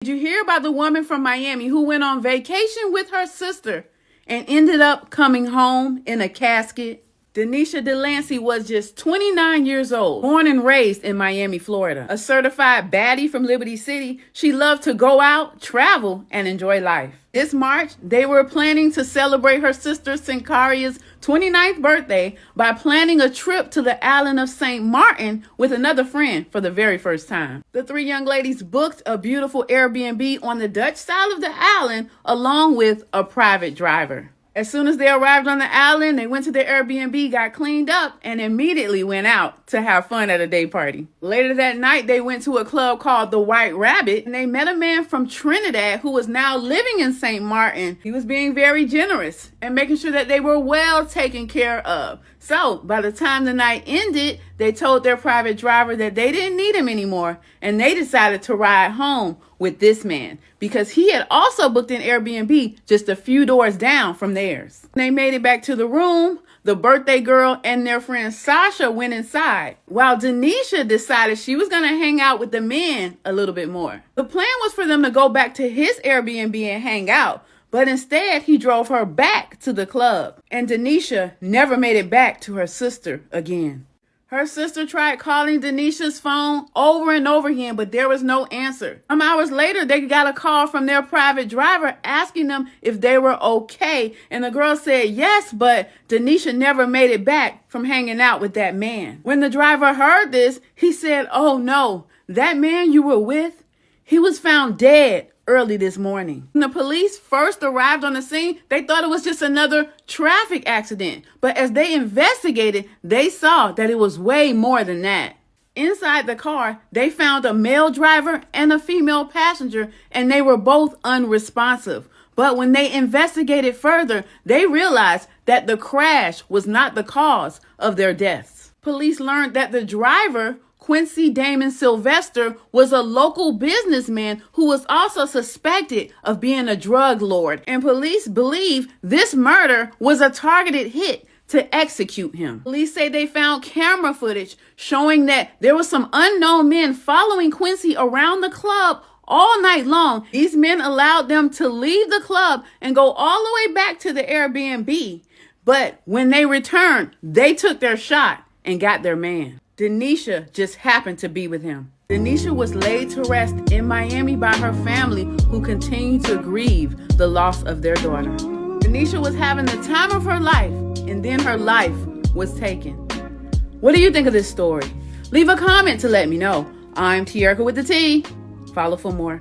Did you hear about the woman from Miami who went on vacation with her sister and ended up coming home in a casket? Denisha Delancey was just 29 years old, born and raised in Miami, Florida. A certified baddie from Liberty City, she loved to go out, travel, and enjoy life. This March, they were planning to celebrate her sister Sincaria's 29th birthday by planning a trip to the island of St. Martin with another friend for the very first time. The three young ladies booked a beautiful Airbnb on the Dutch side of the island along with a private driver. As soon as they arrived on the island, they went to their Airbnb, got cleaned up, and immediately went out to have fun at a day party. Later that night, they went to a club called the White Rabbit, and they met a man from Trinidad who was now living in St. Martin. He was being very generous and making sure that they were well taken care of. So by the time the night ended, they told their private driver that they didn't need him anymore, and they decided to ride home with this man because he had also booked an Airbnb just a few doors down from theirs. When they made it back to the room, the birthday girl and their friend Sasha went inside, while Denisha decided she was going to hang out with the men a little bit more. The plan was for them to go back to his Airbnb and hang out, but instead he drove her back to the club, and Denisha never made it back to her sister again. Her sister tried calling Denisha's phone over and over again, but there was no answer. Some hours later, they got a call from their private driver asking them if they were okay. And the girl said yes, but Denisha never made it back from hanging out with that man. When the driver heard this, he said, "Oh no, that man you were with, he was found dead early this morning." When the police first arrived on the scene, they thought it was just another traffic accident. But as they investigated, they saw that it was way more than that. Inside the car, they found a male driver and a female passenger, and they were both unresponsive. But when they investigated further, they realized that the crash was not the cause of their deaths. Police learned that the driver, Quincy Damon Sylvester, was a local businessman who was also suspected of being a drug lord, and police believe this murder was a targeted hit to execute him. Police say they found camera footage showing that there were some unknown men following Quincy around the club all night long. These men allowed them to leave the club and go all the way back to the Airbnb, but when they returned, they took their shot and got their man. Denisha just happened to be with him. Denisha was laid to rest in Miami by her family, who continued to grieve the loss of their daughter. Denisha was having the time of her life, and then her life was taken. What do you think of this story? Leave a comment to let me know. I'm Tierica with the T. Follow for more.